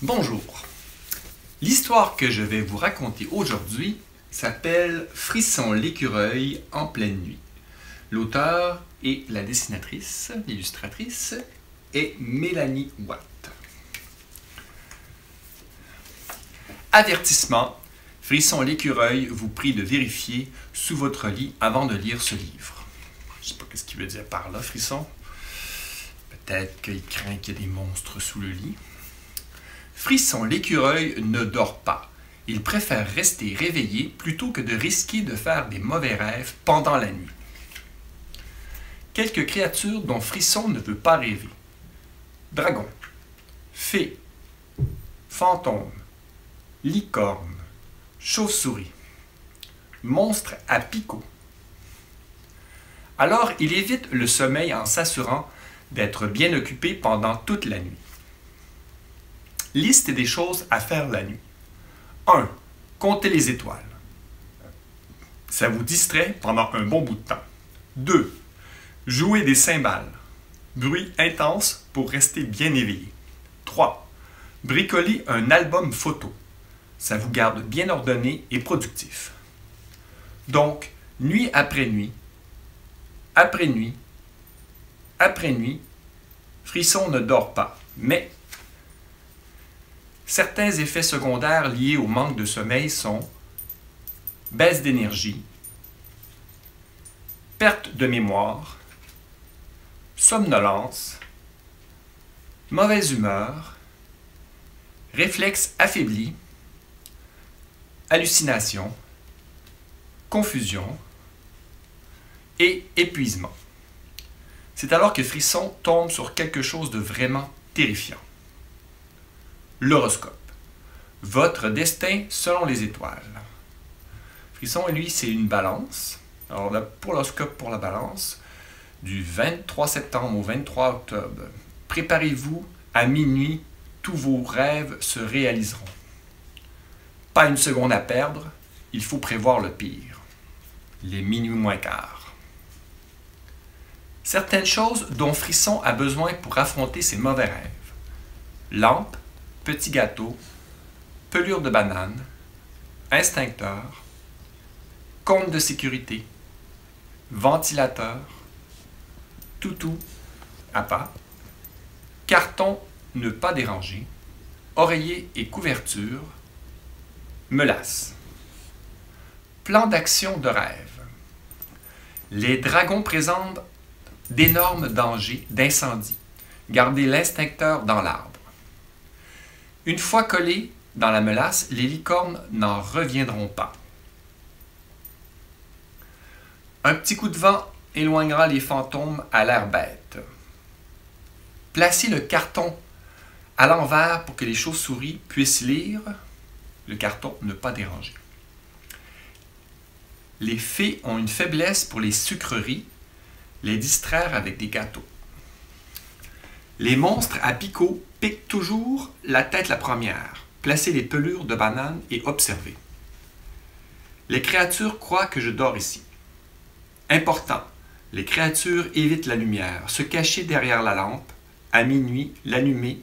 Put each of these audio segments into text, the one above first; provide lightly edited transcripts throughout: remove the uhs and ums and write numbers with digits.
Bonjour. L'histoire que je vais vous raconter aujourd'hui s'appelle Frisson l'écureuil en pleine nuit. L'auteur et la dessinatrice, l'illustratrice, est Mélanie Watt. Avertissement. Frisson l'écureuil vous prie de vérifier sous votre lit avant de lire ce livre. Je ne sais pas ce qu'il veut dire par là, Frisson. Peut-être qu'il craint qu'il y ait des monstres sous le lit. Frisson l'écureuil ne dort pas. Il préfère rester réveillé plutôt que de risquer de faire des mauvais rêves pendant la nuit. Quelques créatures dont Frisson ne veut pas rêver. Dragon, fée, fantôme, licorne, chauve-souris, monstre à picots. Alors il évite le sommeil en s'assurant d'être bien occupé pendant toute la nuit. Liste des choses à faire la nuit. 1. Compter les étoiles. Ça vous distrait pendant un bon bout de temps. 2. Jouer des cymbales. Bruit intense pour rester bien éveillé. 3. Bricoler un album photo. Ça vous garde bien ordonné et productif. Donc, nuit, après nuit, Frisson ne dort pas, mais certains effets secondaires liés au manque de sommeil sont baisse d'énergie, perte de mémoire, somnolence, mauvaise humeur, réflexes affaiblis, hallucinations, confusion et épuisement. C'est alors que Frisson tombe sur quelque chose de vraiment terrifiant. L'horoscope. Votre destin selon les étoiles. Frisson, lui, c'est une balance. Alors, pour l'horoscope pour la balance, du 23 septembre au 23 octobre, préparez-vous, à minuit, tous vos rêves se réaliseront. Pas une seconde à perdre, il faut prévoir le pire. Les minuit moins quart. Certaines choses dont Frisson a besoin pour affronter ses mauvais rêves. Lampe, petit gâteau, pelure de banane, instincteur, compte de sécurité, ventilateur, toutou, appât, carton ne pas déranger, oreiller et couverture, melasse. Plan d'action de rêve. Les dragons présentent d'énormes dangers d'incendie. Gardez l'instincteur dans l'arbre. Une fois collés dans la melasse, les licornes n'en reviendront pas. Un petit coup de vent éloignera les fantômes à l'air bête. Placez le carton à l'envers pour que les chauves-souris puissent lire. Le carton ne pas déranger. Les fées ont une faiblesse pour les sucreries, les distraire avec des gâteaux. Les monstres à picots piquent toujours la tête la première. Placez les pelures de banane et observez. Les créatures croient que je dors ici. Important, les créatures évitent la lumière, se cacher derrière la lampe, à minuit, l'allumer.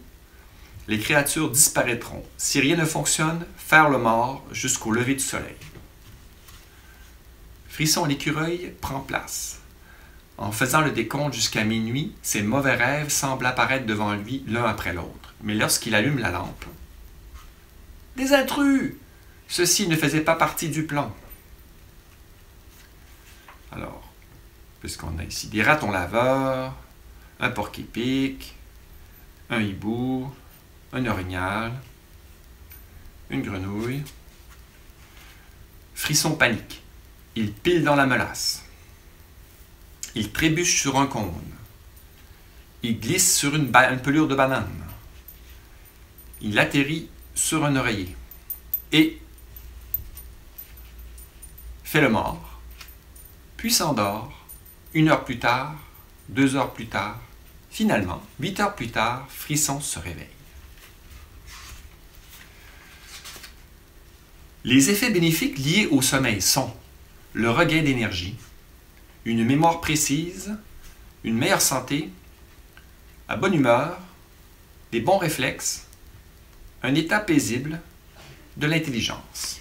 Les créatures disparaîtront. Si rien ne fonctionne, faire le mort jusqu'au lever du soleil. Frisson l'écureuil prend place. En faisant le décompte jusqu'à minuit, ses mauvais rêves semblent apparaître devant lui l'un après l'autre. Mais lorsqu'il allume la lampe, des intrus! Ceci ne faisait pas partie du plan. Alors, puisqu'on a ici des ratons laveurs, un porc-épic, un hibou, un orignal, une grenouille. Frisson panique. Il pile dans la melasse. Il trébuche sur un cône. Il glisse sur une pelure de banane. Il atterrit sur un oreiller. Et fait le mort. Puis s'endort. 1 heure plus tard, 2 heures plus tard. Finalement, 8 heures plus tard, Frisson se réveille. Les effets bénéfiques liés au sommeil sont le regain d'énergie, une mémoire précise, une meilleure santé, la bonne humeur, des bons réflexes, un état paisible de l'intelligence.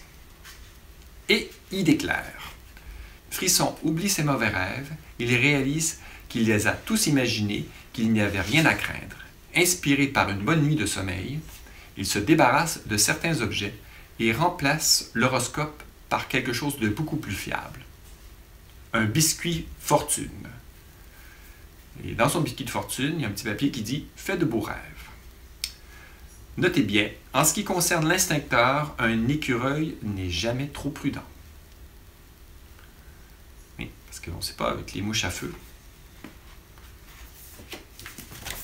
Et il déclare. Frisson oublie ses mauvais rêves, il réalise qu'il les a tous imaginés, qu'il n'y avait rien à craindre. Inspiré par une bonne nuit de sommeil, il se débarrasse de certains objets et remplace l'horoscope par quelque chose de beaucoup plus fiable. Un biscuit fortune. Et dans son biscuit de fortune, il y a un petit papier qui dit « Fais de beaux rêves ». Notez bien, en ce qui concerne l'instincteur, un écureuil n'est jamais trop prudent. Oui, parce qu'on ne sait pas avec les mouches à feu.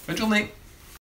Bonne journée!